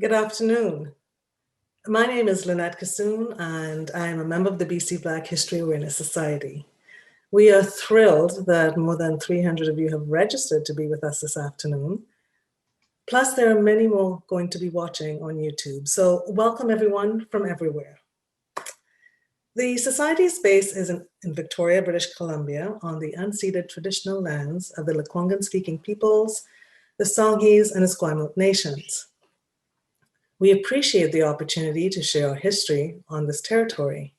Good afternoon. My name is Lynette Kassoon, and I am a member of the BC Black History Awareness Society. We are thrilled that more than 300 of you have registered to be with us this afternoon. Plus, there are many more going to be watching on YouTube. So welcome everyone from everywhere. The Society's base is in Victoria, British Columbia, on the unceded traditional lands of the Lekwungen-speaking peoples, the Songhees and Esquimalt nations. We appreciate the opportunity to share our history on this territory.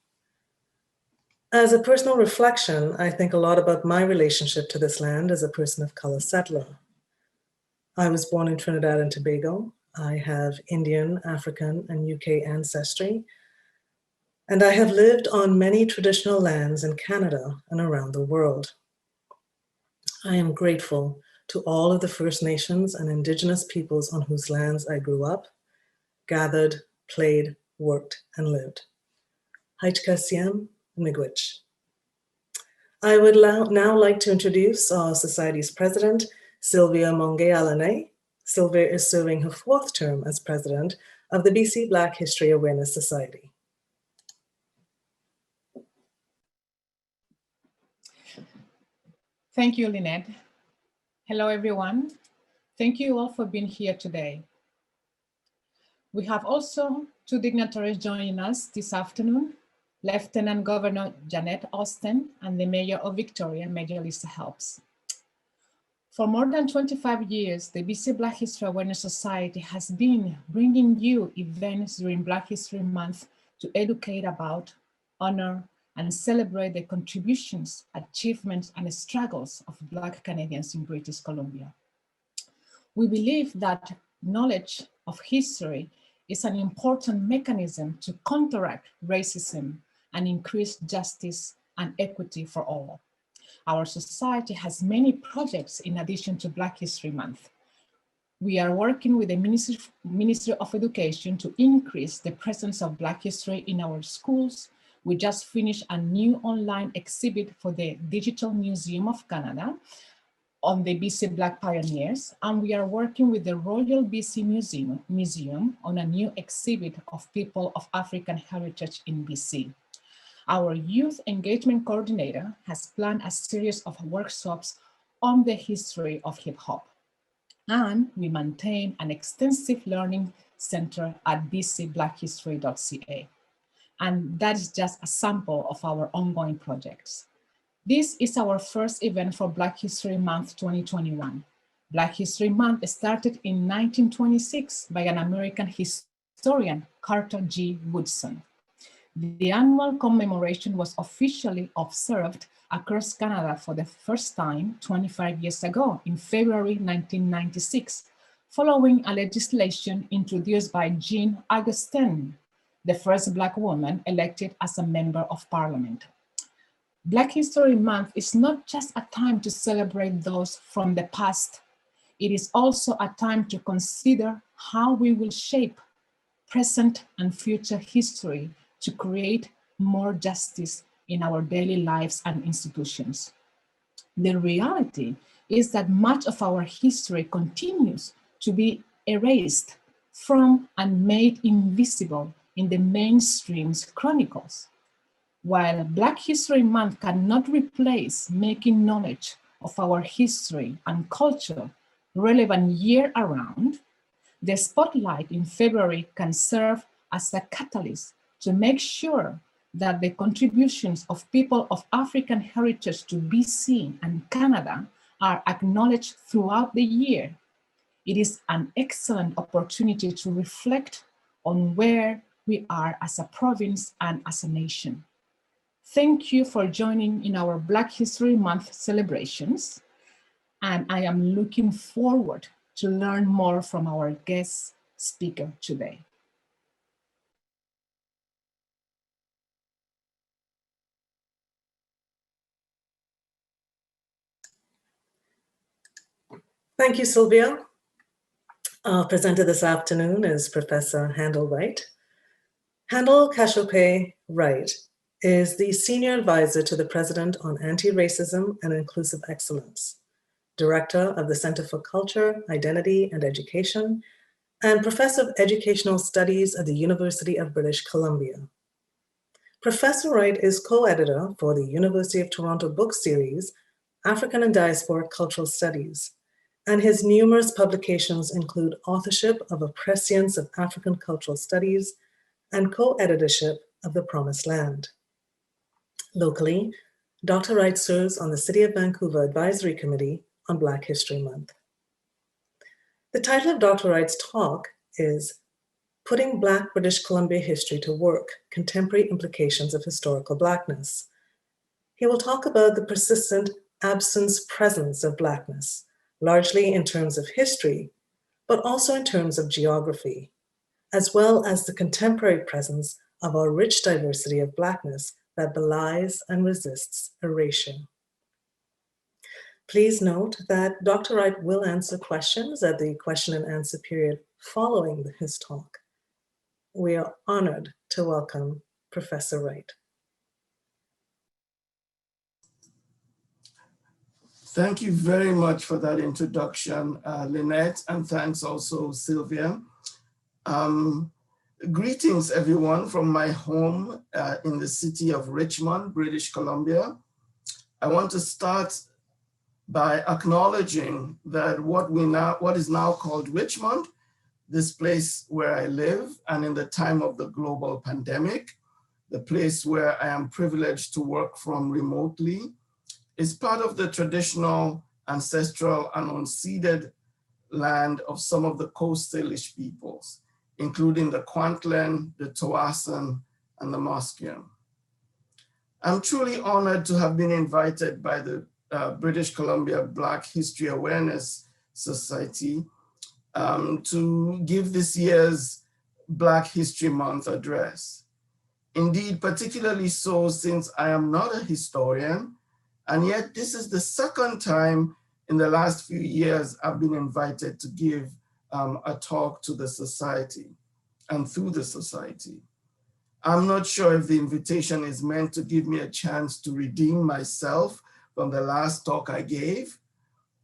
As a personal reflection, I think a lot about my relationship to this land as a person of color settler. I was born in Trinidad and Tobago. I have Indian, African, and UK ancestry. And I have lived on many traditional lands in Canada and around the world. I am grateful to all of the First Nations and Indigenous peoples on whose lands I grew up, gathered, played, worked, and lived. Haitchkasiem Miigwech. I would now like to introduce our Society's president, Sylvia Monge-Alane. Sylvia is serving her 4th term as president of the BC Black History Awareness Society. Thank you, Lynette. Hello, everyone. Thank you all for being here today. We have also 2 dignitaries joining us this afternoon, Lieutenant Governor Janet Austin and the Mayor of Victoria, Major Lisa Helps. For more than 25 years, the BC Black History Awareness Society has been bringing you events during Black History Month to educate about, honor, and celebrate the contributions, achievements, and struggles of Black Canadians in British Columbia. We believe that knowledge of history is an important mechanism to counteract racism and increase justice and equity for all. Our society has many projects in addition to Black History Month. We are working with the Ministry of Education to increase the presence of Black history in our schools. We just finished a new online exhibit for the Digital Museum of Canada on the BC Black pioneers, and we are working with the Royal BC Museum on a new exhibit of people of African heritage in BC. Our youth engagement coordinator has planned a series of workshops on the history of hip hop. And we maintain an extensive learning center at bcblackhistory.ca. And that is just a sample of our ongoing projects. This is our first event for Black History Month 2021. Black History Month started in 1926 by an American historian, Carter G. Woodson. The annual commemoration was officially observed across Canada for the first time 25 years ago in February 1996, following a legislation introduced by Jean Augustine, the first Black woman elected as a member of Parliament. Black History Month is not just a time to celebrate those from the past. It is also a time to consider how we will shape present and future history to create more justice in our daily lives and institutions. The reality is that much of our history continues to be erased from and made invisible in the mainstream's chronicles. While Black History Month cannot replace making knowledge of our history and culture relevant year-round, the spotlight in February can serve as a catalyst to make sure that the contributions of people of African heritage to BC and Canada are acknowledged throughout the year. It is an excellent opportunity to reflect on where we are as a province and as a nation. Thank you for joining in our Black History Month celebrations, and I am looking forward to learn more from our guest speaker today. Thank you, Sylvia. Our presenter this afternoon is Professor Handel Wright. Handel Kashope Wright is the Senior Advisor to the President on Anti-Racism and Inclusive Excellence, Director of the Center for Culture, Identity, and Education, and Professor of Educational Studies at the University of British Columbia. Professor Wright is co-editor for the University of Toronto book series, African and Diasporic Cultural Studies, and his numerous publications include authorship of A Prescience of African Cultural Studies and co-editorship of The Promised Land. Locally, Dr. Wright serves on the City of Vancouver Advisory Committee on Black History Month. The title of Dr. Wright's talk is Putting Black British Columbia History to Work, Contemporary Implications of Historical Blackness. He will talk about the persistent absence-presence of Blackness, largely in terms of history, but also in terms of geography, as well as the contemporary presence of our rich diversity of Blackness that belies and resists erasure. Please note that Dr. Wright will answer questions at the question and answer period following his talk. We are honored to welcome Professor Wright. Thank you very much for that introduction, Lynette, and thanks also, Sylvia. Greetings, everyone, from my home in the city of Richmond, British Columbia. I want to start by acknowledging that what is now called Richmond, this place where I live, and in the time of the global pandemic, the place where I am privileged to work from remotely, is part of the traditional, ancestral, and unceded land of some of the Coast Salish peoples, including the Kwantlen, the Tawasan, and the Musqueam. I'm truly honored to have been invited by the British Columbia Black History Awareness Society to give this year's Black History Month address. Indeed, particularly so since I am not a historian, and yet this is the second time in the last few years I've been invited to give a talk to the society and through the society. I'm not sure if the invitation is meant to give me a chance to redeem myself from the last talk I gave,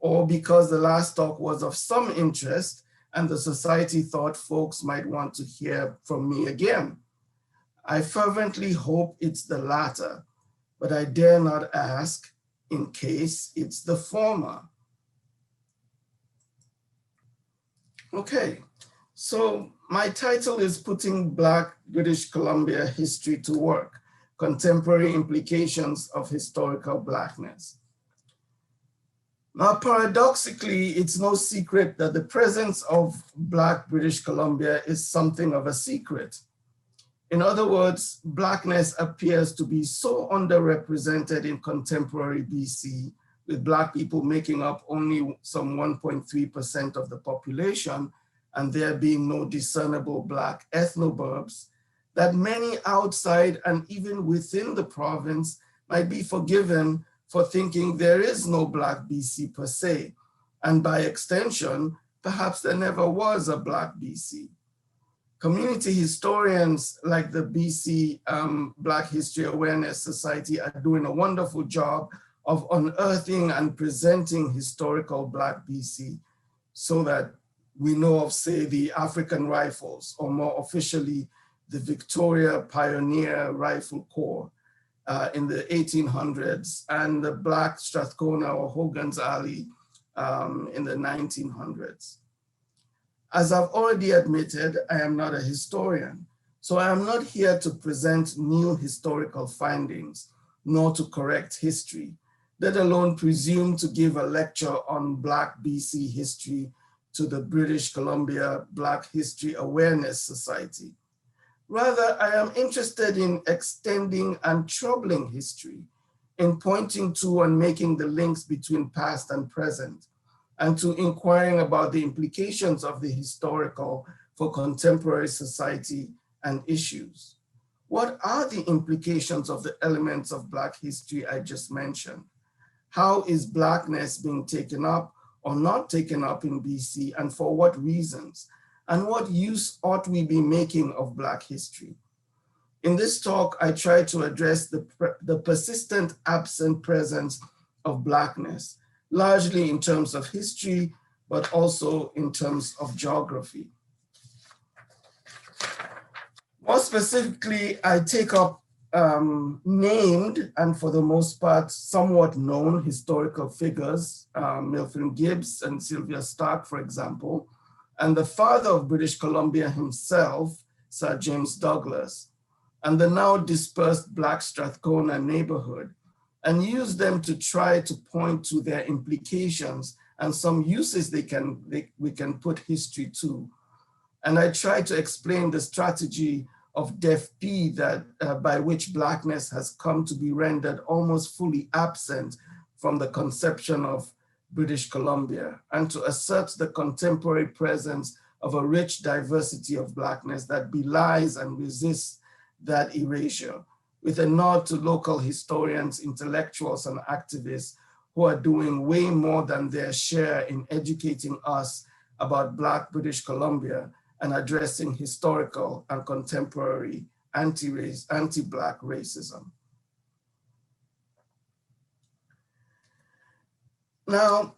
or because the last talk was of some interest and the society thought folks might want to hear from me again. I fervently hope it's the latter, but I dare not ask in case it's the former. Okay, so my title is Putting Black British Columbia History to Work, Contemporary Implications of Historical Blackness. Now, paradoxically, it's no secret that the presence of Black British Columbia is something of a secret. In other words, Blackness appears to be so underrepresented in contemporary BC, with Black people making up only some 1.3% of the population, and there being no discernible Black ethnoburbs, that many outside and even within the province might be forgiven for thinking there is no Black BC per se, and by extension, perhaps there never was a Black BC. Community historians like the BC Black History Awareness Society are doing a wonderful job of unearthing and presenting historical Black BC so that we know of, say, the African Rifles, or more officially, the Victoria Pioneer Rifle Corps in the 1800s, and the Black Strathcona or Hogan's Alley in the 1900s. As I've already admitted, I am not a historian, so I am not here to present new historical findings, nor to correct history, let alone presume to give a lecture on Black BC history to the British Columbia Black History Awareness Society. Rather, I am interested in extending and troubling history, in pointing to and making the links between past and present, and to inquiring about the implications of the historical for contemporary society and issues. What are the implications of the elements of Black history I just mentioned? How is Blackness being taken up or not taken up in BC, and for what reasons? And what use ought we be making of Black history? In this talk, I try to address the persistent absent presence of Blackness, largely in terms of history, but also in terms of geography. More specifically, I take up named and for the most part somewhat known historical figures, Milton Gibbs and Sylvia Stark, for example, and the father of British Columbia himself, Sir James Douglas, and the now dispersed Black Strathcona neighborhood, and use them to try to point to their implications and some uses we can put history to. And I try to explain the strategy of deaf-P that by which Blackness has come to be rendered almost fully absent from the conception of British Columbia, and to assert the contemporary presence of a rich diversity of Blackness that belies and resists that erasure, with a nod to local historians, intellectuals, and activists who are doing way more than their share in educating us about Black British Columbia and addressing historical and contemporary anti-Black racism. Now,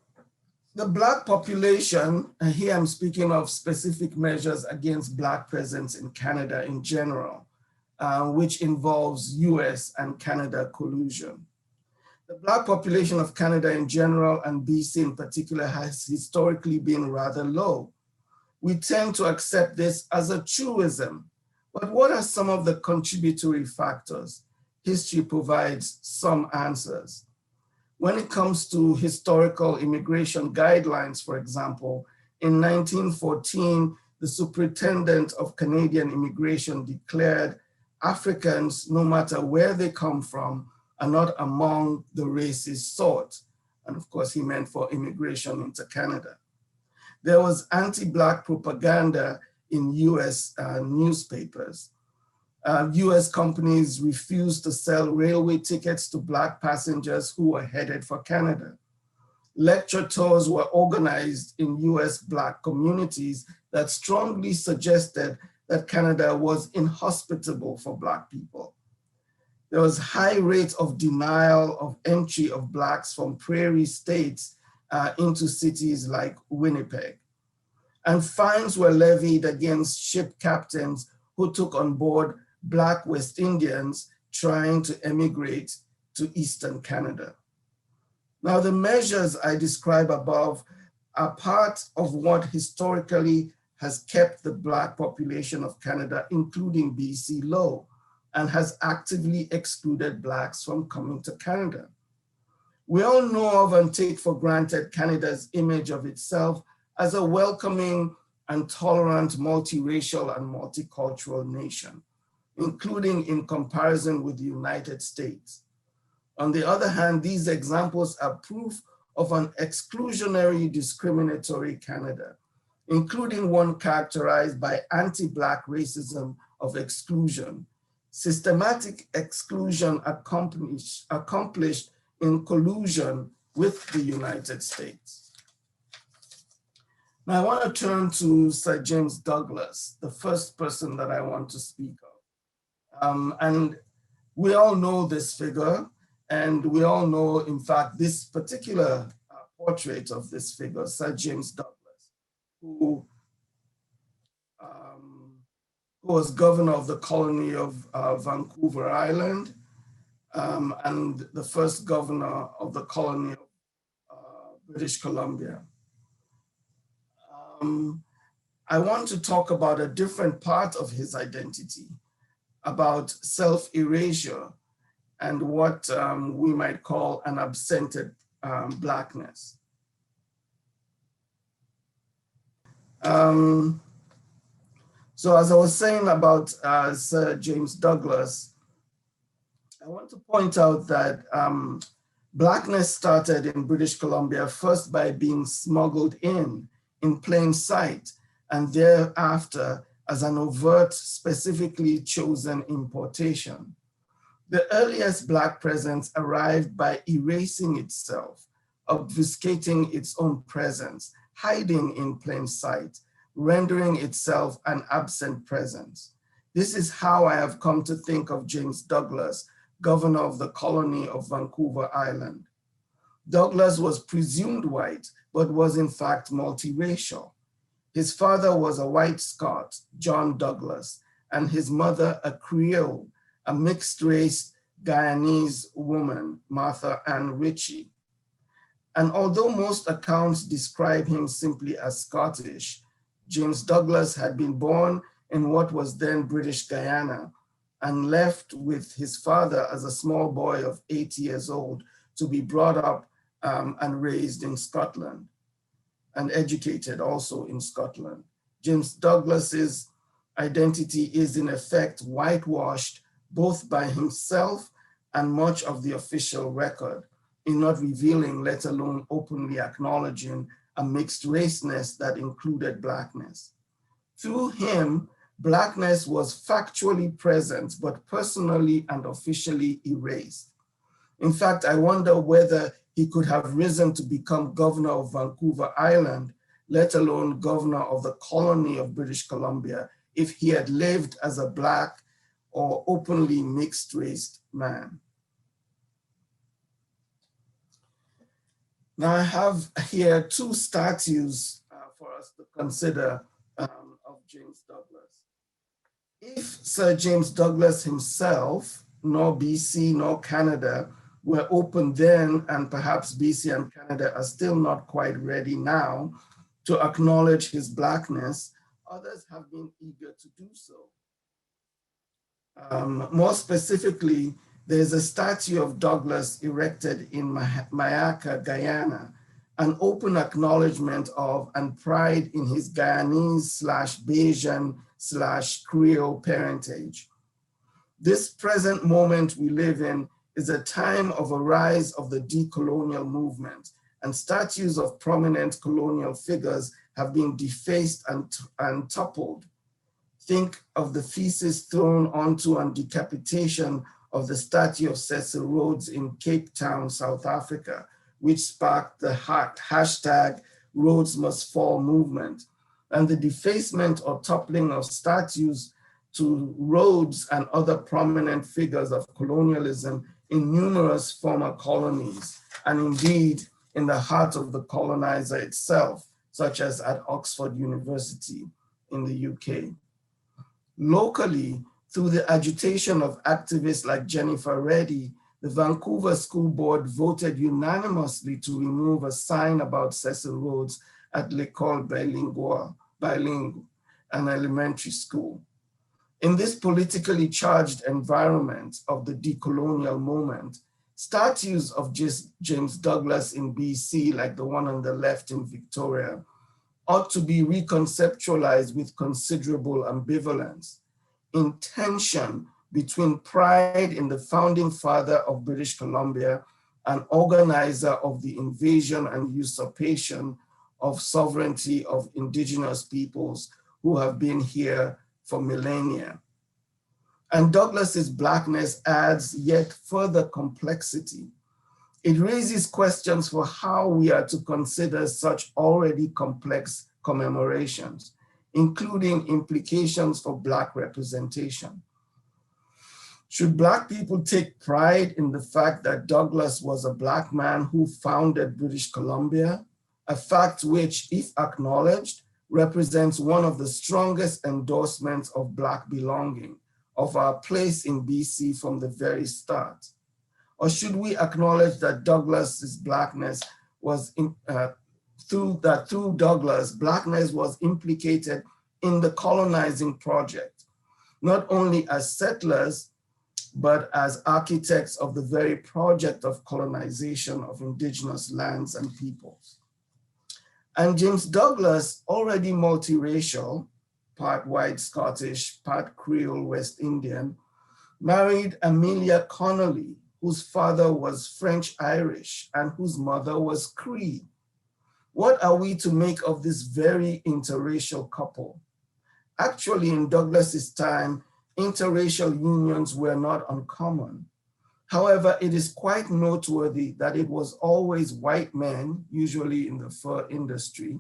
the Black population, and here I'm speaking of specific measures against Black presence in Canada in general, which involves US and Canada collusion. The Black population of Canada in general and BC in particular has historically been rather low. We tend to accept this as a truism, but what are some of the contributory factors? History provides some answers. When it comes to historical immigration guidelines, for example, in 1914, the Superintendent of Canadian Immigration declared Africans, no matter where they come from, are not among the races sought. And of course, he meant for immigration into Canada. There was anti-Black propaganda in US newspapers. US companies refused to sell railway tickets to Black passengers who were headed for Canada. Lecture tours were organized in US Black communities that strongly suggested that Canada was inhospitable for Black people. There was high rate of denial of entry of Blacks from prairie states into cities like Winnipeg. And fines were levied against ship captains who took on board Black West Indians trying to emigrate to Eastern Canada. Now, the measures I describe above are part of what historically has kept the Black population of Canada, including BC, low, and has actively excluded Blacks from coming to Canada. We all know of and take for granted Canada's image of itself as a welcoming and tolerant multiracial and multicultural nation, including in comparison with the United States. On the other hand, these examples are proof of an exclusionary, discriminatory Canada, including one characterized by anti-Black racism of exclusion, systematic exclusion accomplished in collusion with the United States. Now I want to turn to Sir James Douglas, the first person that I want to speak of. And we all know this figure, and we all know, in fact, this particular portrait of this figure, Sir James Douglas, who was governor of the colony of Vancouver Island, and the first governor of the colony of British Columbia. I want to talk about a different part of his identity, about self-erasure and what we might call an absented Blackness. So as I was saying about Sir James Douglas, I want to point out that Blackness started in British Columbia first by being smuggled in plain sight, and thereafter as an overt, specifically chosen importation. The earliest Black presence arrived by erasing itself, obfuscating its own presence, hiding in plain sight, rendering itself an absent presence. This is how I have come to think of James Douglas, governor of the colony of Vancouver Island. Douglas was presumed white, but was in fact multiracial. His father was a white Scot, John Douglas, and his mother a Creole, a mixed-race Guyanese woman, Martha Ann Ritchie. And although most accounts describe him simply as Scottish, James Douglas had been born in what was then British Guyana and left with his father as a small boy of 8 years old to be brought up and raised in Scotland and educated also in Scotland. James Douglas's identity is in effect whitewashed both by himself and much of the official record, in not revealing, let alone openly acknowledging, a mixed raceness that included Blackness. Through him, Blackness was factually present, but personally and officially erased. In fact, I wonder whether he could have risen to become governor of Vancouver Island, let alone governor of the colony of British Columbia, if he had lived as a Black or openly mixed-raced man. Now I have here two statues for us to consider of James Douglas. If Sir James Douglas himself, nor BC nor Canada were open then, and perhaps BC and Canada are still not quite ready now to acknowledge his Blackness, others have been eager to do so. More specifically, there's a statue of Douglas erected in Mayaka, Guyana, an open acknowledgement of and pride in his Guyanese/Bajan/Creole parentage. This present moment we live in is a time of a rise of the decolonial movement, and statues of prominent colonial figures have been defaced and toppled. Think of the feces thrown onto and decapitation of the statue of Cecil Rhodes in Cape Town, South Africa, which sparked the hashtag Rhodes Must Fall movement, and the defacement or toppling of statues to Rhodes and other prominent figures of colonialism in numerous former colonies, and indeed in the heart of the colonizer itself, such as at Oxford University in the UK. Locally, through the agitation of activists like Jennifer Reddy, the Vancouver School Board voted unanimously to remove a sign about Cecil Rhodes at L'École Bilingue, an elementary school. In this politically charged environment of the decolonial moment, statues of James Douglas in BC, like the one on the left in Victoria, ought to be reconceptualized with considerable ambivalence, in tension between pride in the founding father of British Columbia and organizer of the invasion and usurpation of sovereignty of indigenous peoples who have been here for millennia. And Douglas's Blackness adds yet further complexity. It raises questions for how we are to consider such already complex commemorations, including implications for Black representation. Should Black people take pride in the fact that Douglas was a Black man who founded British Columbia, a fact which, if acknowledged, represents one of the strongest endorsements of Black belonging, of our place in BC from the very start? Or should we acknowledge that Douglas's Blackness was, through Douglas, Blackness was implicated in the colonizing project, not only as settlers, but as architects of the very project of colonization of indigenous lands and peoples? And James Douglas, already multiracial, part white Scottish, part Creole West Indian, married Amelia Connolly, whose father was French-Irish and whose mother was Cree. What are we to make of this very interracial couple? Actually, in Douglas's time, interracial unions were not uncommon. However, it is quite noteworthy that it was always white men, usually in the fur industry,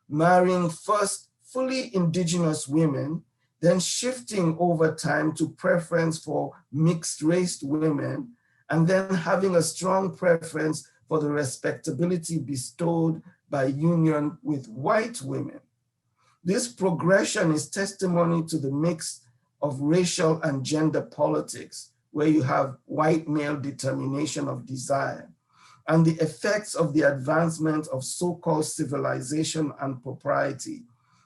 marrying first fully indigenous women, then shifting over time to preference for mixed-race women, and then having a strong preference for the respectability bestowed by union with white women. This progression is testimony to the mix of racial and gender politics, where you have white male determination of desire, and the effects of the advancement of so-called civilization and propriety,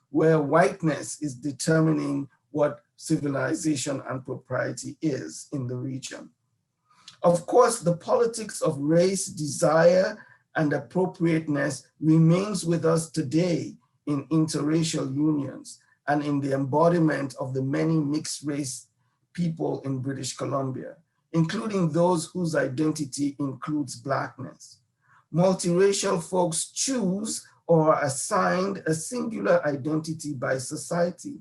where whiteness is determining what civilization and propriety is in the region. Of course, the politics of race, desire, and appropriateness remains with us today in interracial unions and in the embodiment of the many mixed race people in British Columbia, including those whose identity includes Blackness. Multiracial folks choose or are assigned a singular identity by society.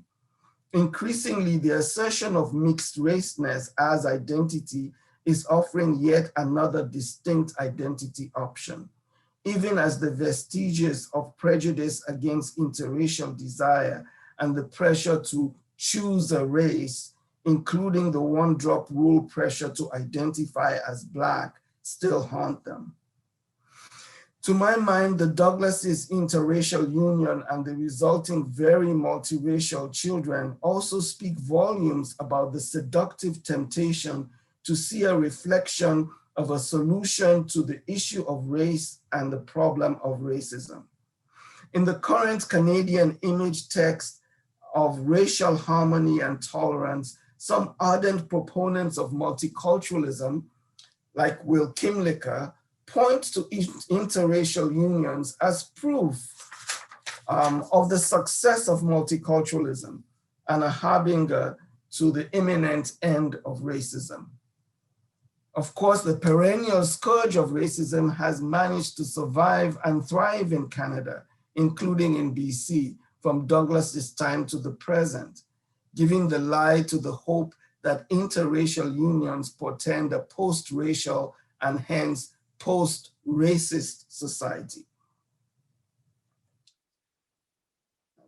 Increasingly, the assertion of mixed raceness as identity is offering yet another distinct identity option, even as the vestiges of prejudice against interracial desire and the pressure to choose a race, including the one-drop rule pressure to identify as Black, still haunt them. To my mind, the Douglases' interracial union and the resulting very multiracial children also speak volumes about the seductive temptation to see a reflection of a solution to the issue of race and the problem of racism. In the current Canadian image text of racial harmony and tolerance, some ardent proponents of multiculturalism, like Will Kimlicka, point to interracial unions as proof of the success of multiculturalism and a harbinger to the imminent end of racism. Of course, the perennial scourge of racism has managed to survive and thrive in Canada, including in BC, from Douglas's time to the present, giving the lie to the hope that interracial unions portend a post-racial and hence post-racist society.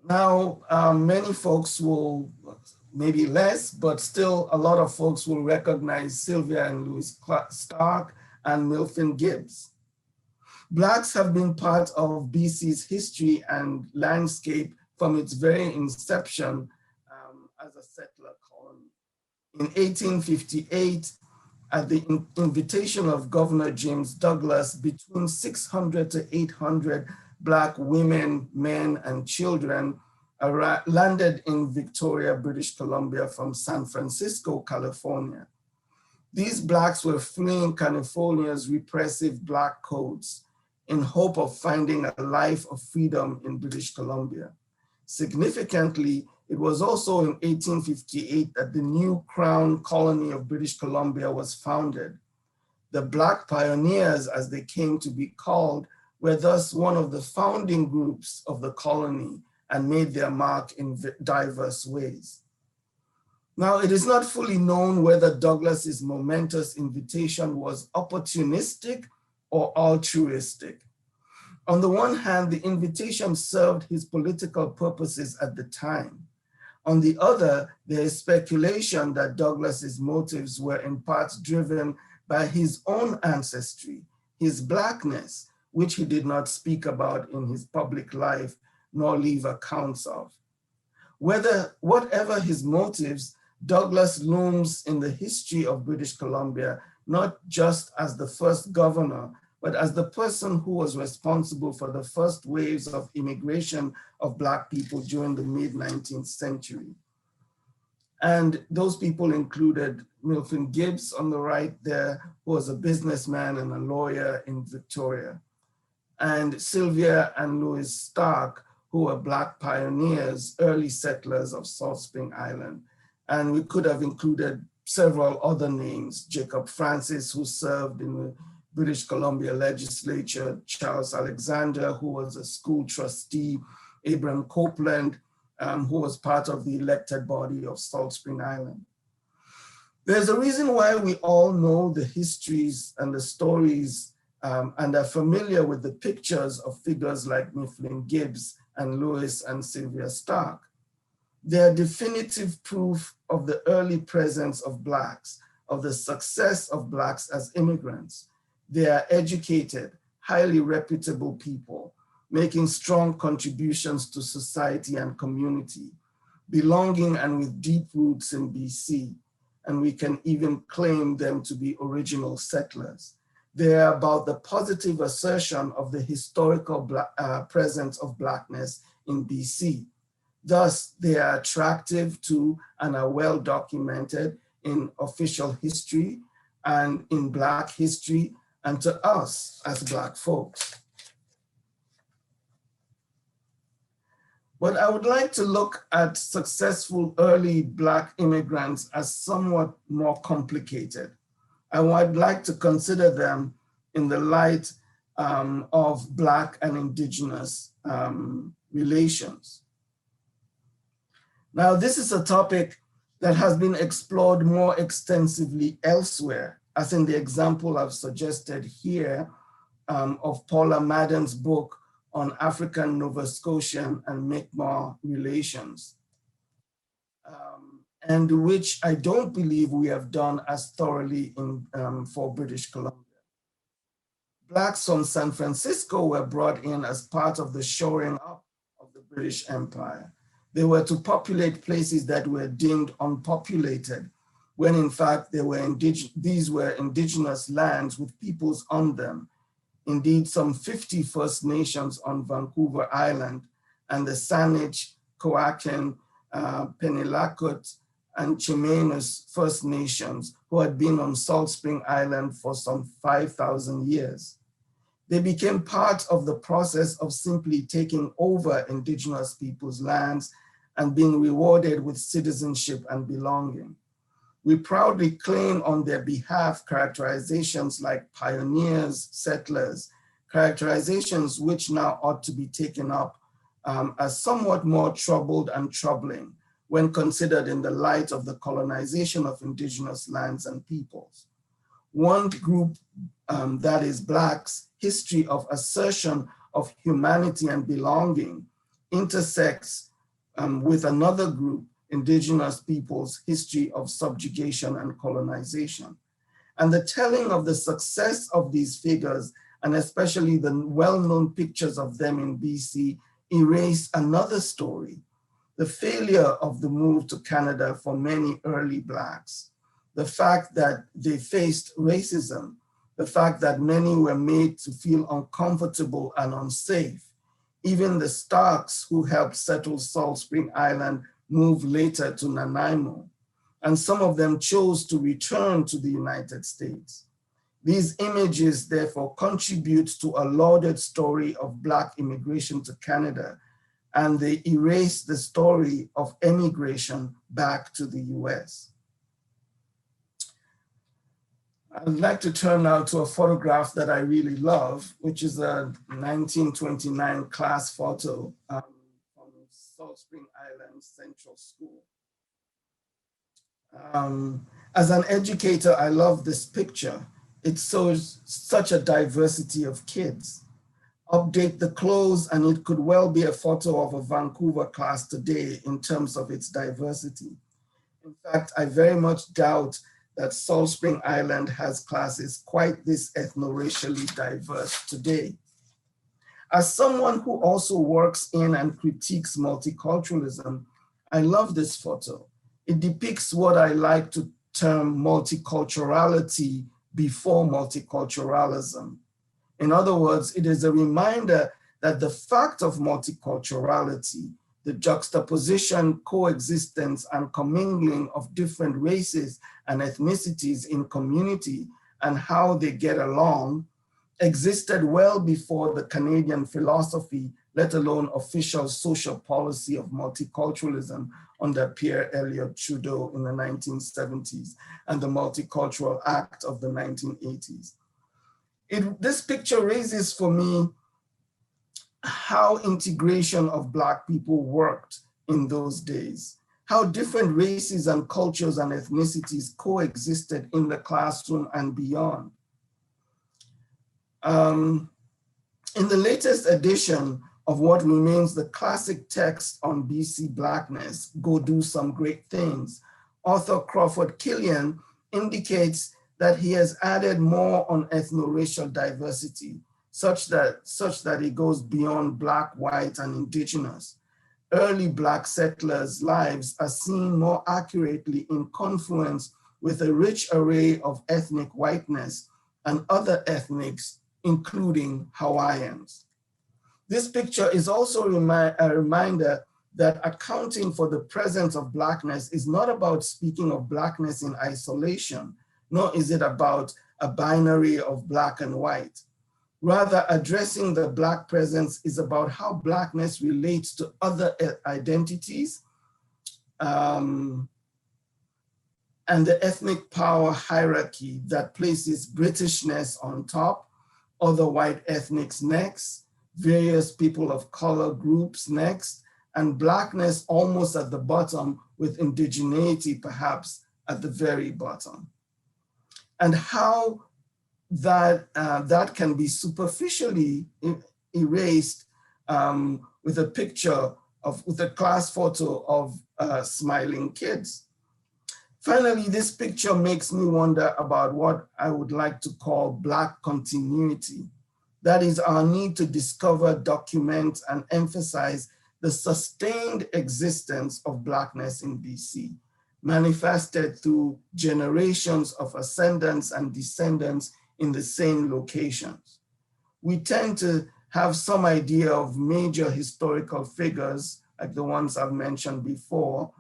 Now, many folks will, maybe less, but still a lot of folks will recognize Sylvia and Louis Stark and Milton Gibbs. Blacks have been part of BC's history and landscape from its very inception as a settler colony. In 1858, at the invitation of Governor James Douglas, between 600 to 800 Black women, men, and children landed in Victoria, British Columbia from San Francisco, California. These Blacks were fleeing California's repressive Black codes in hope of finding a life of freedom in British Columbia. Significantly, it was also in 1858 that the new Crown Colony of British Columbia was founded. The Black pioneers, as they came to be called, were thus one of the founding groups of the colony and made their mark in diverse ways. Now, it is not fully known whether Douglas's momentous invitation was opportunistic or altruistic. On the one hand, the invitation served his political purposes at the time. On the other, there is speculation that Douglas's motives were in part driven by his own ancestry, his Blackness, which he did not speak about in his public life nor leave accounts of. Whatever his motives, Douglas looms in the history of British Columbia, not just as the first governor, but as the person who was responsible for the first waves of immigration of Black people during the mid-19th century. And those people included Milton Gibbs on the right there, who was a businessman and a lawyer in Victoria, and Sylvia and Louis Stark, who were Black pioneers, early settlers of Salt Spring Island. And we could have included several other names, Jacob Francis, who served in the British Columbia legislature, Charles Alexander, who was a school trustee, Abraham Copeland, who was part of the elected body of Salt Spring Island. There's a reason why we all know the histories and the stories and are familiar with the pictures of figures like Mifflin Gibbs and Louis and Sylvia Stark. They are definitive proof of the early presence of Blacks, of the success of Blacks as immigrants. They are educated, highly reputable people, making strong contributions to society and community. belonging and with deep roots in BC, and we can even claim them to be original settlers. They're about the positive assertion of the historical presence of Blackness in BC. Thus, they are attractive to and are well documented in official history and in Black history and to us as Black folks. But I would like to look at successful early Black immigrants as somewhat more complicated. I would like to consider them in the light of Black and Indigenous relations. Now, this is a topic that has been explored more extensively elsewhere, as in the example I've suggested here of Paula Madden's book on African Nova Scotian and Mi'kmaq relations, and which I don't believe we have done as thoroughly for British Columbia. Blacks from San Francisco were brought in as part of the shoring up of the British Empire. They were to populate places that were deemed unpopulated, when in fact these were indigenous lands with peoples on them. Indeed, some 50 First Nations on Vancouver Island and the Saanich, Koakin, Penelakut, and Chemainus First Nations who had been on Salt Spring Island for some 5,000 years. They became part of the process of simply taking over indigenous people's lands and being rewarded with citizenship and belonging. We proudly claim on their behalf characterizations like pioneers, settlers, characterizations which now ought to be taken up as somewhat more troubled and troubling when considered in the light of the colonization of indigenous lands and peoples. One group, that is Blacks' history of assertion of humanity and belonging, intersects with another group, indigenous peoples' history of subjugation and colonization. And the telling of the success of these figures, and especially the well-known pictures of them in BC, erase another story, the failure of the move to Canada for many early Blacks, the fact that they faced racism, the fact that many were made to feel uncomfortable and unsafe. Even the Starks who helped settle Salt Spring Island moved later to Nanaimo, and some of them chose to return to the United States. These images therefore contribute to a lauded story of Black immigration to Canada, and they erase the story of emigration back to the US. I'd like to turn now to a photograph that I really love, which is a 1929 class photo from Salt Spring Island Central School. As an educator, I love this picture. It shows such a diversity of kids. Update the clothes and it could well be a photo of a Vancouver class today in terms of its diversity. In fact, I very much doubt that Salt Spring Island has classes quite this ethno-racially diverse today. As someone who also works in and critiques multiculturalism, I love this photo. It depicts what I like to term multiculturality before multiculturalism. In other words, it is a reminder that the fact of multiculturality, the juxtaposition, coexistence, and commingling of different races and ethnicities in community and how they get along, existed well before the Canadian philosophy, let alone official social policy of multiculturalism under Pierre Elliott Trudeau in the 1970s and the Multicultural Act of the 1980s. This picture raises for me how integration of Black people worked in those days, how different races and cultures and ethnicities coexisted in the classroom and beyond. In the latest edition of what remains the classic text on BC Blackness, Go Do Some Great Things, author Crawford Killian indicates that he has added more on ethno-racial diversity, such that it goes beyond Black, white, and Indigenous. early Black settlers' lives are seen more accurately in confluence with a rich array of ethnic whiteness and other ethnics, including Hawaiians. This picture is also a reminder that accounting for the presence of Blackness is not about speaking of Blackness in isolation, nor is it about a binary of Black and white. Rather, addressing the Black presence is about how Blackness relates to other identities and the ethnic power hierarchy that places Britishness on top, other white ethnics next, various people of color groups next, and Blackness almost at the bottom, with indigeneity perhaps at the very bottom. And how that can be superficially erased with a picture with a class photo of smiling kids. Finally, this picture makes me wonder about what I would like to call Black continuity. That is our need to discover, document, and emphasize the sustained existence of Blackness in BC, manifested through generations of ascendants and descendants in the same locations. We tend to have some idea of major historical figures, like the ones I've mentioned before,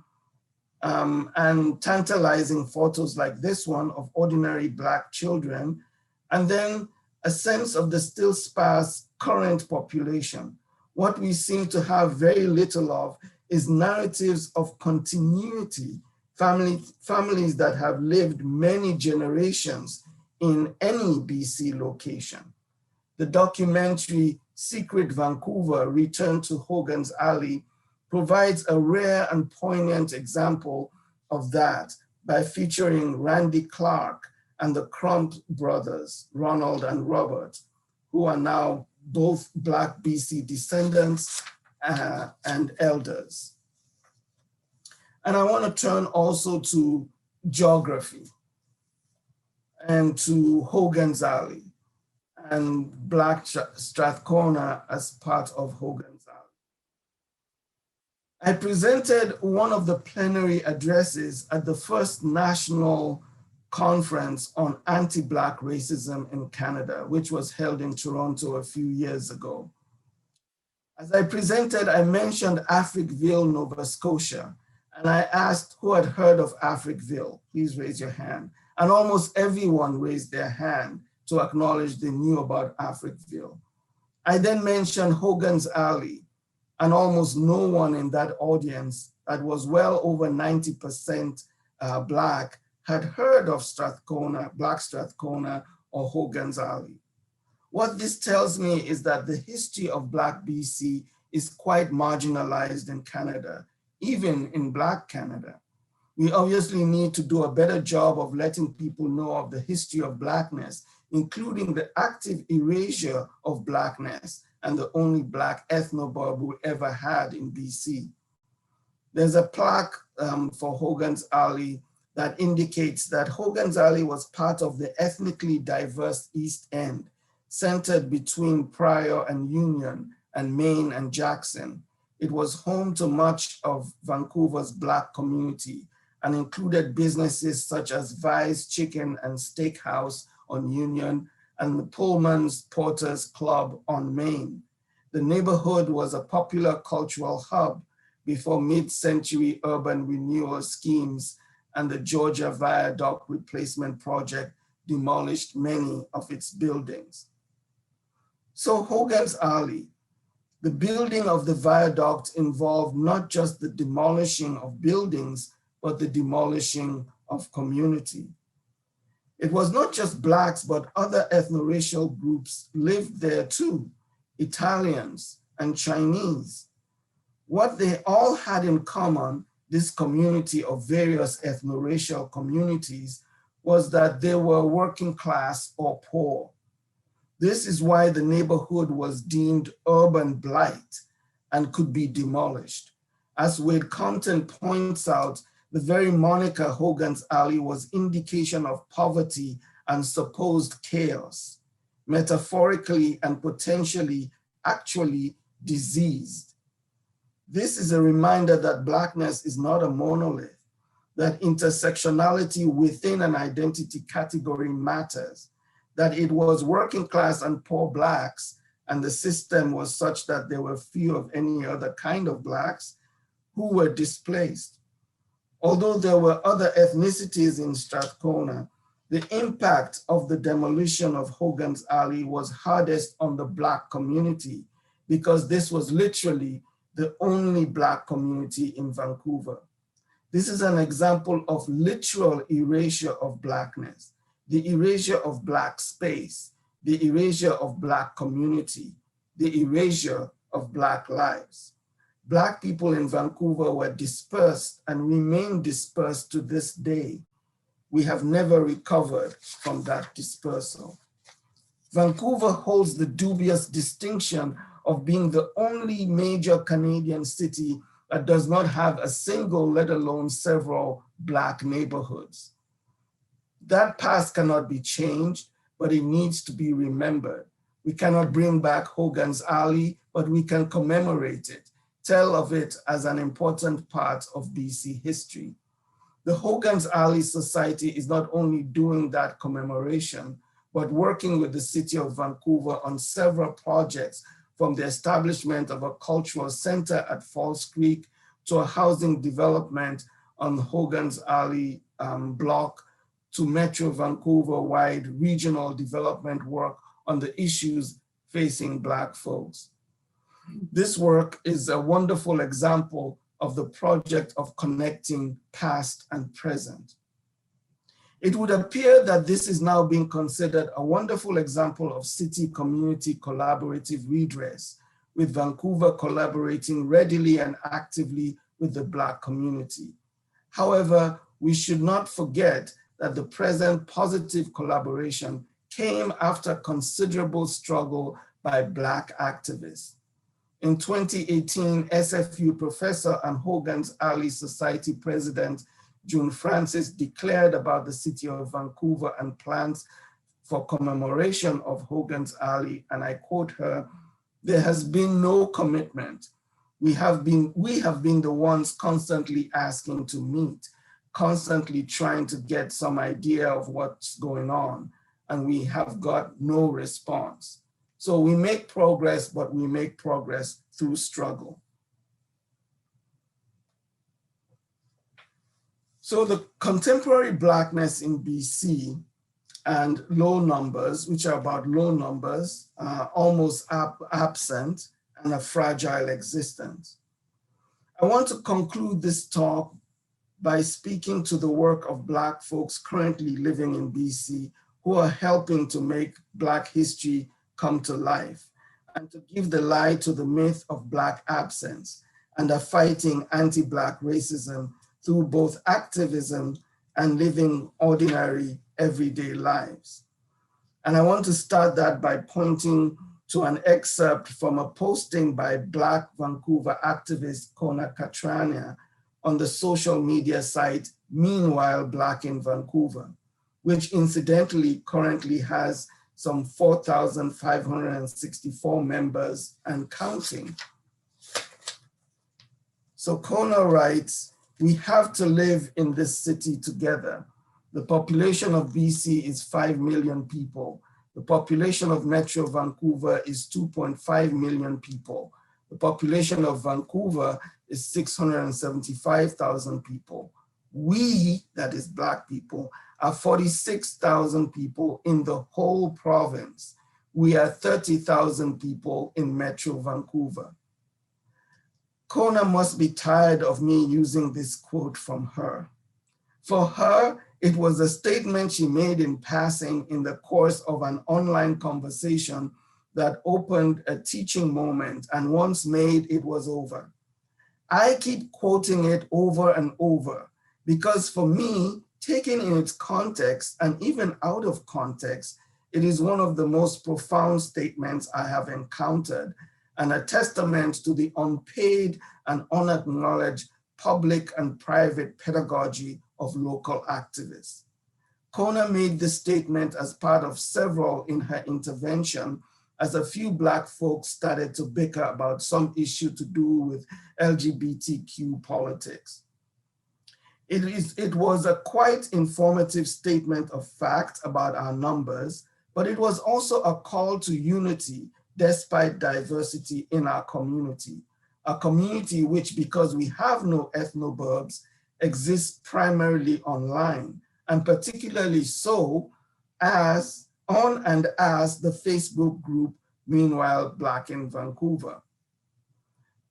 and tantalizing photos like this one of ordinary Black children, and then a sense of the still sparse current population. What we seem to have very little of is narratives of continuity, families that have lived many generations in any BC location. The documentary Secret Vancouver, Return to Hogan's Alley, provides a rare and poignant example of that by featuring Randy Clark and the Crump brothers, Ronald and Robert, who are now both Black BC descendants and elders. And I want to turn also to geography and to Hogan's Alley and Black Strathcona as part of Hogan's Alley. I presented one of the plenary addresses at the first national conference on anti-Black racism in Canada, which was held in Toronto a few years ago. As I presented, I mentioned Africville, Nova Scotia, and I asked who had heard of Africville. Please raise your hand. And almost everyone raised their hand to acknowledge they knew about Africville. I then mentioned Hogan's Alley, and almost no one in that audience, that was well over 90% Black, had heard of Strathcona, Black Strathcona, or Hogan's Alley. What this tells me is that the history of Black BC is quite marginalized in Canada, even in Black Canada. We obviously need to do a better job of letting people know of the history of Blackness, including the active erasure of Blackness and the only Black ethnoburb we ever had in BC. There's a plaque for Hogan's Alley that indicates that Hogan's Alley was part of the ethnically diverse East End, centered between Pryor and Union and Main and Jackson. It was home to much of Vancouver's Black community and included businesses such as Vi's Chicken and Steakhouse on Union and the Pullman's Porter's Club on Main. The neighborhood was a popular cultural hub before mid-century urban renewal schemes and the Georgia Viaduct Replacement Project demolished many of its buildings. So Hogan's Alley, the building of the viaduct involved not just the demolishing of buildings, but the demolishing of community. It was not just Blacks, but other ethno-racial groups lived there too, Italians and Chinese. What they all had in common, this community of various ethno-racial communities, was that they were working class or poor. This is why the neighborhood was deemed urban blight and could be demolished. As Wade Compton points out, the very moniker Hogan's Alley was indication of poverty and supposed chaos, metaphorically and potentially actually diseased. This is a reminder that Blackness is not a monolith, that intersectionality within an identity category matters, that it was working class and poor Blacks, and the system was such that there were few of any other kind of Blacks who were displaced. Although there were other ethnicities in Strathcona, the impact of the demolition of Hogan's Alley was hardest on the Black community because this was literally the only Black community in Vancouver. This is an example of literal erasure of Blackness, the erasure of Black space, the erasure of Black community, the erasure of Black lives. Black people in Vancouver were dispersed and remain dispersed to this day. We have never recovered from that dispersal. Vancouver holds the dubious distinction of being the only major Canadian city that does not have a single, let alone several, Black neighborhoods. That past cannot be changed, but it needs to be remembered. We cannot bring back Hogan's Alley, but we can commemorate it, tell of it as an important part of BC history. The Hogan's Alley Society is not only doing that commemoration, but working with the city of Vancouver on several projects, from the establishment of a cultural center at Falls Creek to a housing development on Hogan's Alley block, to Metro Vancouver-wide regional development work on the issues facing Black folks. This work is a wonderful example of the project of connecting past and present. It would appear that this is now being considered a wonderful example of city-community collaborative redress, with Vancouver collaborating readily and actively with the Black community. However, we should not forget that the present positive collaboration came after considerable struggle by Black activists. In 2018, SFU professor and Hogan's Alley Society president, June Francis, declared about the city of Vancouver and plans for commemoration of Hogan's Alley, and I quote her, "There has been no commitment. We have been the ones constantly asking to meet, constantly trying to get some idea of what's going on, and we have got no response. So we make progress, but we make progress through struggle." So the contemporary Blackness in BC and low numbers, which are about low numbers, almost absent, and a fragile existence. I want to conclude this talk by speaking to the work of Black folks currently living in BC who are helping to make Black history come to life, and to give the lie to the myth of Black absence, and are fighting anti-Black racism through both activism and living ordinary everyday lives. And I want to start that by pointing to an excerpt from a posting by Black Vancouver activist Kona Katrania on the social media site Meanwhile Black in Vancouver, which incidentally currently has some 4,564 members and counting. So Kona writes, "We have to live in this city together. The population of BC is 5 million people. The population of Metro Vancouver is 2.5 million people. The population of Vancouver is 675,000 people. We, that is Black people, are 46,000 people in the whole province. We are 30,000 people in Metro Vancouver." Kona must be tired of me using this quote from her. For her, it was a statement she made in passing in the course of an online conversation that opened a teaching moment, and once made, it was over. I keep quoting it over and over because for me, taken in its context and even out of context, it is one of the most profound statements I have encountered, and a testament to the unpaid and unacknowledged public and private pedagogy of local activists. Kona made this statement as part of several in her intervention as a few Black folks started to bicker about some issue to do with LGBTQ politics. It was a quite informative statement of fact about our numbers, but it was also a call to unity despite diversity in our community, a community which, because we have no ethnoburbs, exists primarily online, and particularly so as the Facebook group, Meanwhile Black in Vancouver.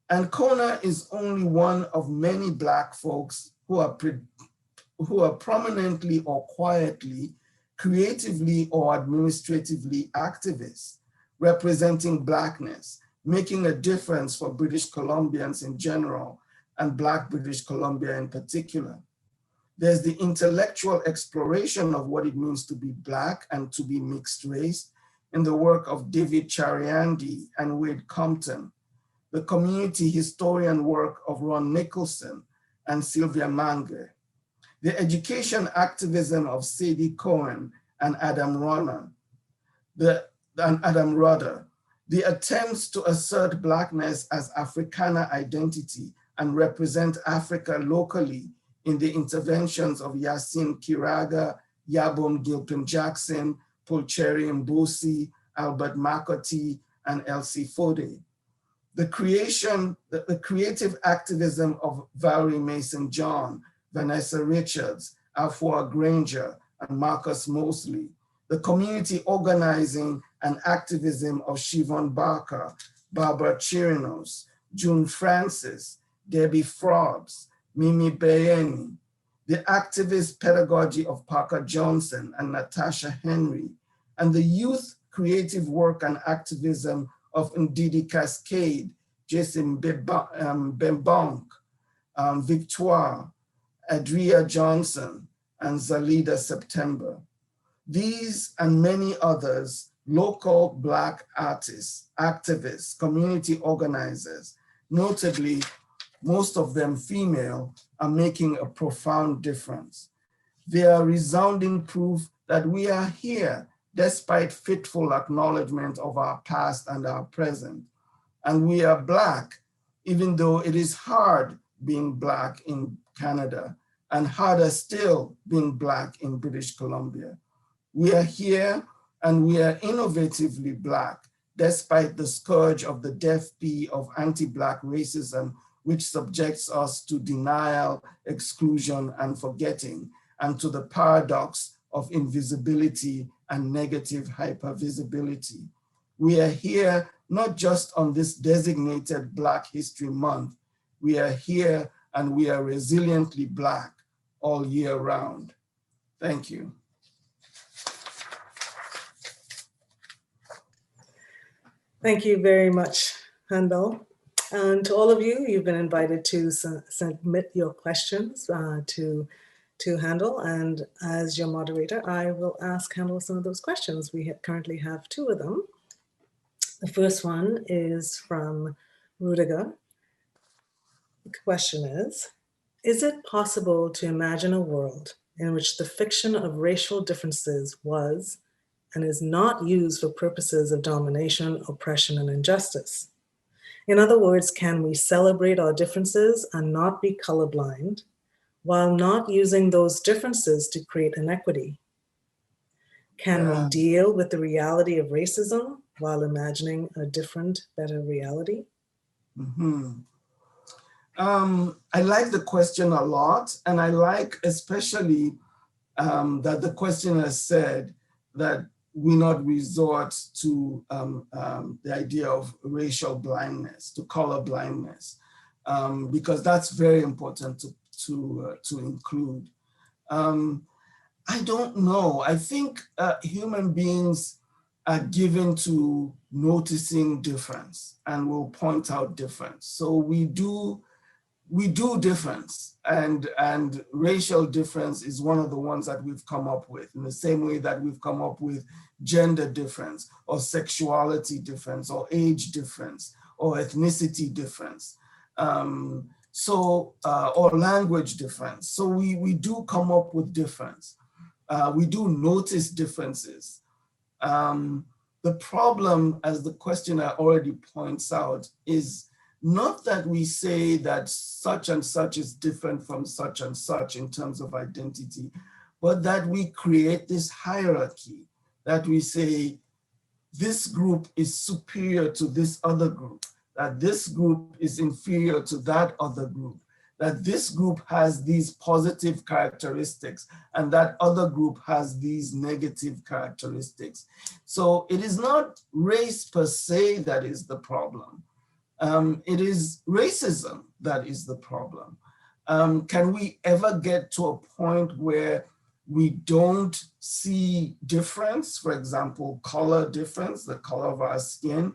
And Kona is only one of many Black folks who are prominently or quietly, creatively or administratively activists, representing Blackness, making a difference for British Columbians in general and Black British Columbia in particular. There's the intellectual exploration of what it means to be Black and to be mixed race in the work of David Chariandi and Wade Compton, the community historian work of Ron Nicholson and Sylvia Mange, the education activism of Sadie Cohen and Adam Rudder, the attempts to assert Blackness as Africana identity and represent Africa locally in the interventions of Yasin Kiraga, Yabom Gilpin Jackson, Pulcheri Mbusi, Albert Makoti, and Elsie Fode. The creative activism of Valerie Mason John, Vanessa Richards, Afua Granger, and Marcus Mosley. The community organizing and activism of Siobhan Barker, Barbara Chirinos, June Francis, Debbie Frobs, Mimi Bayeni. The activist pedagogy of Parker Johnson and Natasha Henry, and the youth creative work and activism of Ndidi Cascade, Jason Bembonk, Victoire, Adria Johnson, and Zalida September. These and many others, local Black artists, activists, community organizers, notably, most of them female, are making a profound difference. They are resounding proof that we are here despite fitful acknowledgement of our past and our present. And we are Black, even though it is hard being Black in Canada and harder still being Black in British Columbia. We are here and we are innovatively Black, despite the scourge of the death knell of anti-Black racism, which subjects us to denial, exclusion, and forgetting, and to the paradox of invisibility and negative hypervisibility. We are here not just on this designated Black History Month, we are here and we are resiliently Black all year round. Thank you. Thank you very much, Handel. And to all of you, you've been invited to submit your questions to Handel. And as your moderator, I will ask Handel some of those questions. We currently have two of them. The first one is from Rudiger. The question is it possible to imagine a world in which the fiction of racial differences was and is not used for purposes of domination, oppression, and injustice? In other words, can we celebrate our differences and not be colorblind while not using those differences to create inequity? Can we deal with the reality of racism while imagining a different, better reality? Mm-hmm. I like the question a lot, and I like especially that the questioner said that we not resort to the idea of racial blindness, to color blindness, because that's very important to include. I don't know. I think human beings are given to noticing difference and will point out difference. So we do difference, and racial difference is one of the ones that we've come up with, in the same way that we've come up with gender difference or sexuality difference or age difference or ethnicity difference, or language difference. So we do come up with difference. We do notice differences. the problem, as the questioner already points out, is not that we say that such and such is different from such and such in terms of identity, but that we create this hierarchy, that we say this group is superior to this other group, that this group is inferior to that other group, that this group has these positive characteristics and that other group has these negative characteristics. So it is not race per se that is the problem. It is racism that is the problem. Can we ever get to a point where we don't see difference, for example, color difference, the color of our skin?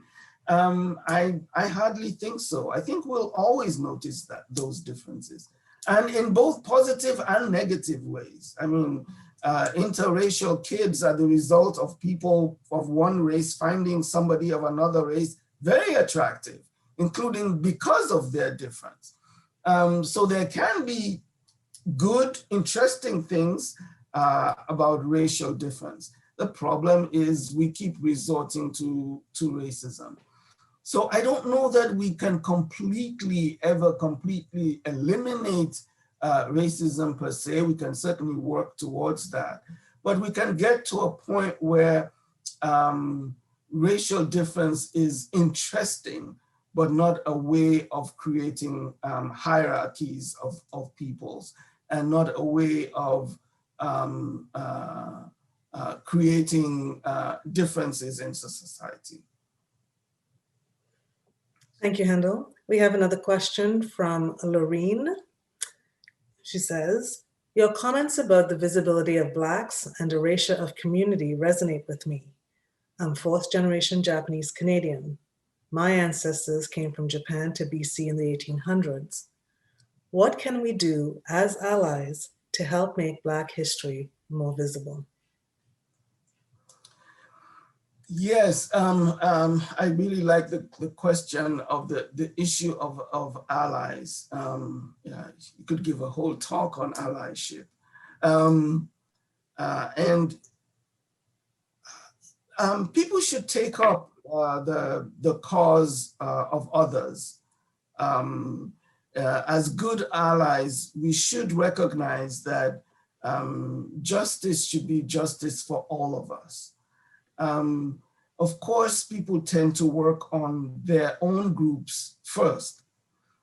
I hardly think so. I think we'll always notice those differences, and in both positive and negative ways. I mean, interracial kids are the result of people of one race finding somebody of another race very attractive, including because of their difference. So there can be good, interesting things about racial difference. The problem is we keep resorting to racism. So I don't know that we can ever completely eliminate racism per se. We can certainly work towards that, but we can get to a point where racial difference is interesting, but not a way of creating hierarchies of peoples, and not a way of creating differences in society. Thank you, Handel. We have another question from Lorene. She says, your comments about the visibility of Blacks and erasure of community resonate with me. I'm fourth generation Japanese Canadian. My ancestors came from Japan to BC in the 1800s. What can we do as allies to help make Black history more visible? Yes, I really like the question of the issue of allies. Yeah, you could give a whole talk on allyship. And people should take up the cause of others. As good allies, we should recognize that justice should be justice for all of us. Of course, people tend to work on their own groups first.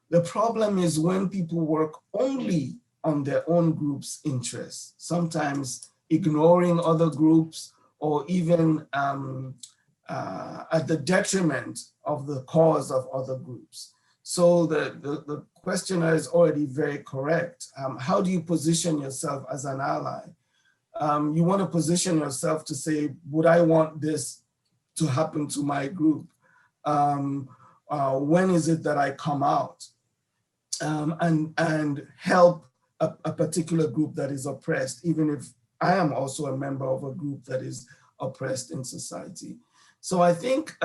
The problem is when people work only on their own group's interests, sometimes ignoring other groups, or even at the detriment of the cause of other groups. So the questioner is already very correct. How do you position yourself as an ally? You want to position yourself to say, would I want this to happen to my group? When is it that I come out and help a particular group that is oppressed, even if I am also a member of a group that is oppressed in society? So I think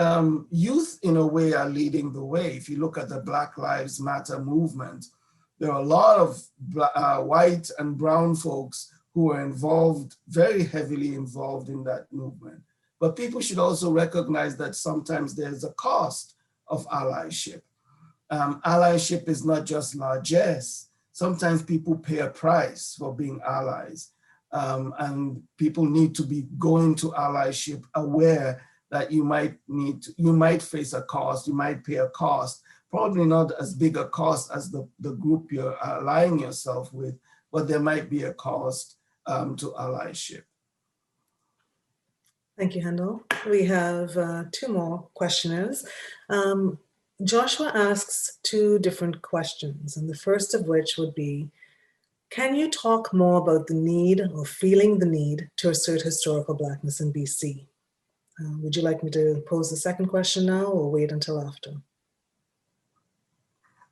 youth in a way are leading the way. If you look at the Black Lives Matter movement, there are a lot of white and brown folks who are involved, very heavily involved in that movement. But people should also recognize that sometimes there's a cost of allyship. Allyship is not just largesse. Sometimes people pay a price for being allies. And people need to be going to allyship aware that you might face a cost, you might pay a cost, probably not as big a cost as the group you're allying yourself with, but there might be a cost to allyship. Thank you, Handel. We have two more questioners. Joshua asks two different questions, and the first of which would be, can you talk more about the need or feeling the need to assert historical Blackness in BC? Would you like me to pose the second question now or wait until after?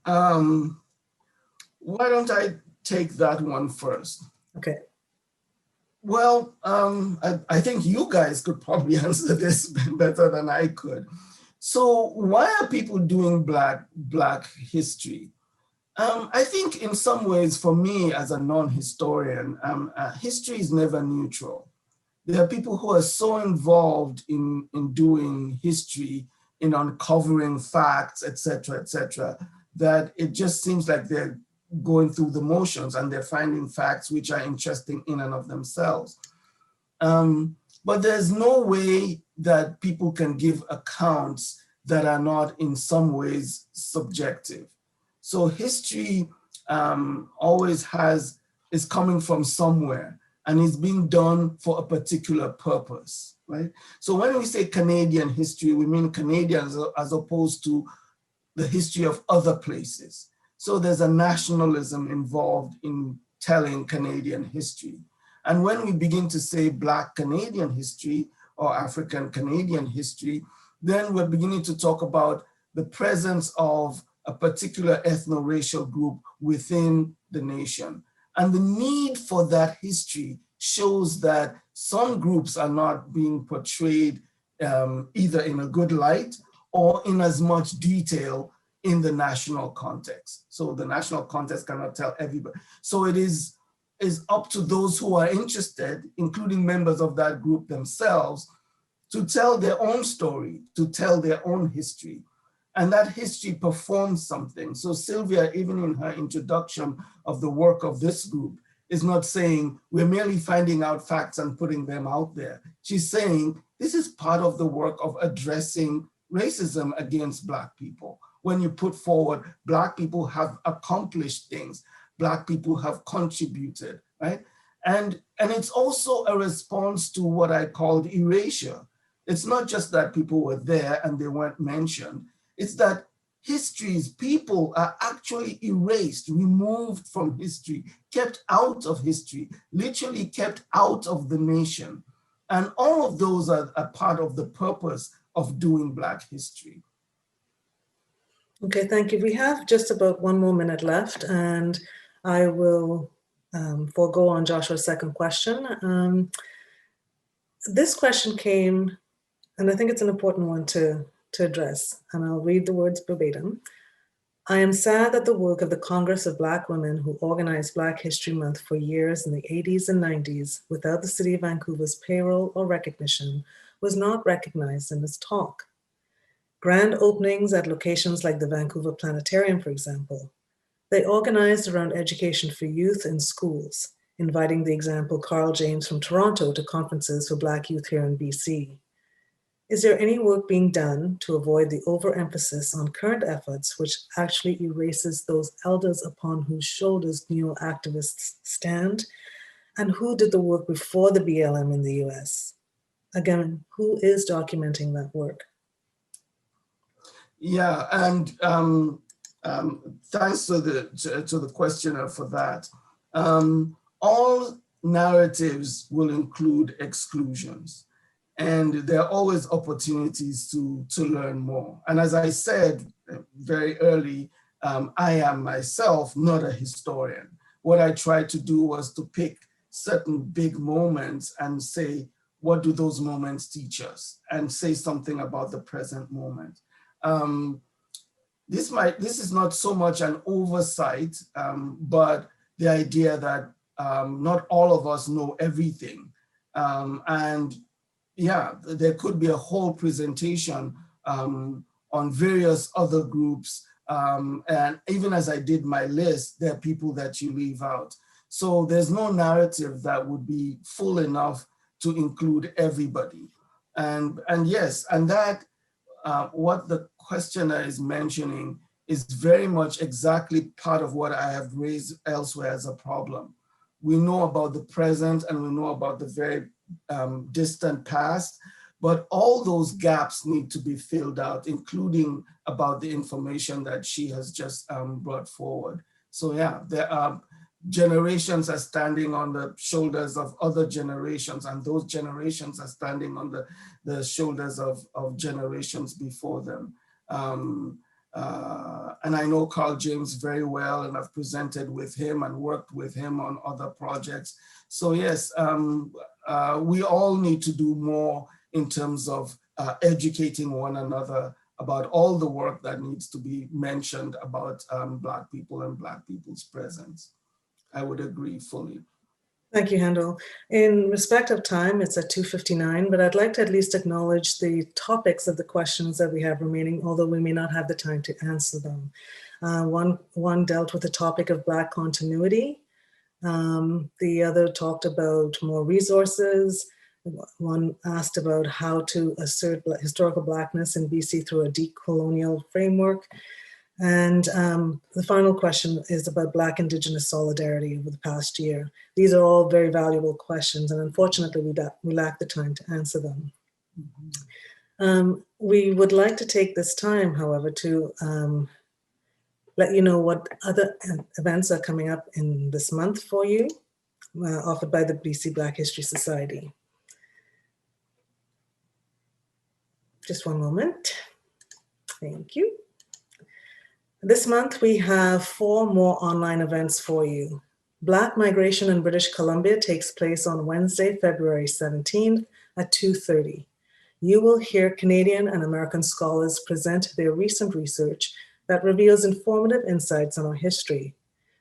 Why don't I take that one first? Okay. Well, I think you guys could probably answer this better than I could. So why are people doing Black history? I think in some ways, for me as a non-historian, history is never neutral. there are people who are so involved in doing history, in uncovering facts, et cetera, that it just seems like they're going through the motions and they're finding facts which are interesting in and of themselves. But there's no way that people can give accounts that are not in some ways subjective. So history always is coming from somewhere and is being done for a particular purpose, right? So when we say Canadian history, we mean Canadians as opposed to the history of other places. So there's a nationalism involved in telling Canadian history. And when we begin to say Black Canadian history or African Canadian history, then we're beginning to talk about the presence of a particular ethno-racial group within the nation. And the need for that history shows that some groups are not being portrayed either in a good light or in as much detail in the national context. So the national context cannot tell everybody. So it is up to those who are interested, including members of that group themselves, to tell their own story, to tell their own history. And that history performs something. So Sylvia, even in her introduction of the work of this group, is not saying we're merely finding out facts and putting them out there. She's saying this is part of the work of addressing racism against Black people. When you put forward, Black people have accomplished things, Black people have contributed, right? And it's also a response to what I called erasure. It's not just that people were there and they weren't mentioned. It's that histories, people are actually erased, removed from history, kept out of history, literally kept out of the nation. And all of those are a part of the purpose of doing Black history. Okay, thank you. We have just about 1 more minute left, and I will forego on Joshua's second question. This question came, and I think it's an important one to address, and I'll read the words verbatim. I am sad that the work of the Congress of Black Women who organized Black History Month for years in the 80s and 90s without the City of Vancouver's payroll or recognition was not recognized in this talk. Grand openings at locations like the Vancouver Planetarium, for example, they organized around education for youth in schools, inviting the example Carl James from Toronto to conferences for Black youth here in BC. Is there any work being done to avoid the overemphasis on current efforts, which actually erases those elders upon whose shoulders neo-activists stand? And who did the work before the BLM in the US? Again, who is documenting that work? Yeah, and thanks to the questioner for that. All narratives will include exclusions. And there are always opportunities to learn more. And as I said very early, I am myself not a historian. What I tried to do was to pick certain big moments and say, what do those moments teach us? And say something about the present moment. This is not so much an oversight, but the idea that not all of us know everything. And yeah, there could be a whole presentation on various other groups. And even as I did my list, there are people that you leave out. So there's no narrative that would be full enough to include everybody. And yes, and that what the questioner is mentioning is very much exactly part of what I have raised elsewhere as a problem. We know about the present and we know about the very distant past, but all those gaps need to be filled out, including about the information that she has just brought forward. So yeah, there are generations are standing on the shoulders of other generations, and those generations are standing on the shoulders of generations before them. And I know Carl James very well, and I've presented with him and worked with him on other projects. So yes, we all need to do more in terms of educating one another about all the work that needs to be mentioned about Black people and Black people's presence. I would agree fully. Thank you, Handel. In respect of time, it's at 2:59, but I'd like to at least acknowledge the topics of the questions that we have remaining, although we may not have the time to answer them. One dealt with the topic of Black continuity. The other talked about more resources. One asked about how to assert historical Blackness in BC through a decolonial framework. And the final question is about Black Indigenous solidarity over the past year. These are all very valuable questions, and unfortunately, we lack the time to answer them. We would like to take this time, however, to let you know what other events are coming up in this month for you, offered by the BC Black History Society. Just one moment. Thank you. This month, we have 4 more online events for you. Black Migration in British Columbia takes place on Wednesday, February 17th at 2:30. You will hear Canadian and American scholars present their recent research that reveals informative insights on our history.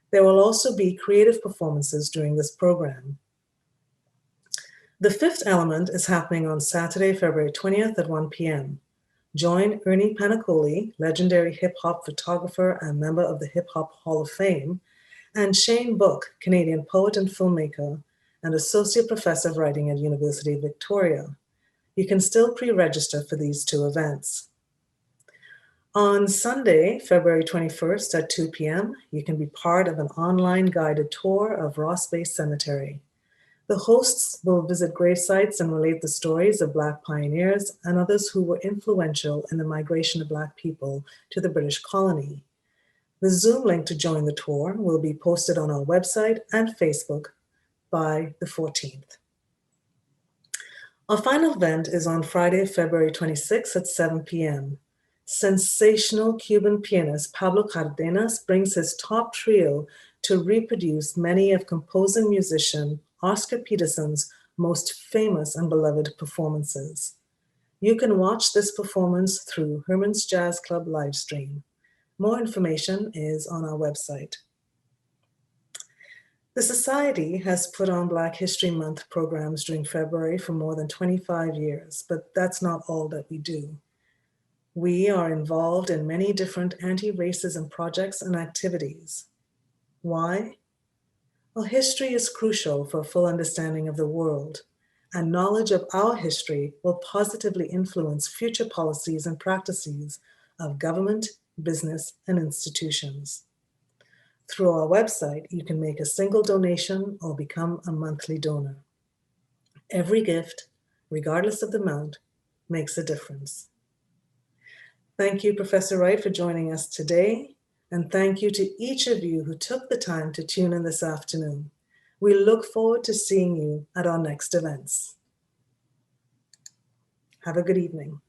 There will also be creative performances during this program. The 5th element is happening on Saturday, February 20th at 1 p.m. Join Ernie Panacoli, legendary hip-hop photographer and member of the Hip Hop Hall of Fame, and Shane Book, Canadian poet and filmmaker, and associate professor of writing at University of Victoria. You can still pre-register for these 2 events. On Sunday, February 21st at 2 p.m., you can be part of an online guided tour of Ross Bay Cemetery. The hosts will visit grave sites and relate the stories of Black pioneers and others who were influential in the migration of Black people to the British colony. The Zoom link to join the tour will be posted on our website and Facebook by the 14th. Our final event is on Friday, February 26th at 7 p.m. Sensational Cuban pianist Pablo Cardenas brings his top trio to reproduce many of composer musician Oscar Peterson's most famous and beloved performances. You can watch this performance through Herman's Jazz Club livestream. More information is on our website. The Society has put on Black History Month programs during February for more than 25 years, but that's not all that we do. We are involved in many different anti-racism projects and activities. Why? Well, history is crucial for a full understanding of the world, and knowledge of our history will positively influence future policies and practices of government, business, and institutions. Through our website, you can make a single donation or become a monthly donor. Every gift, regardless of the amount, makes a difference. Thank you, Professor Wright, for joining us today. And thank you to each of you who took the time to tune in this afternoon. We look forward to seeing you at our next events. Have a good evening.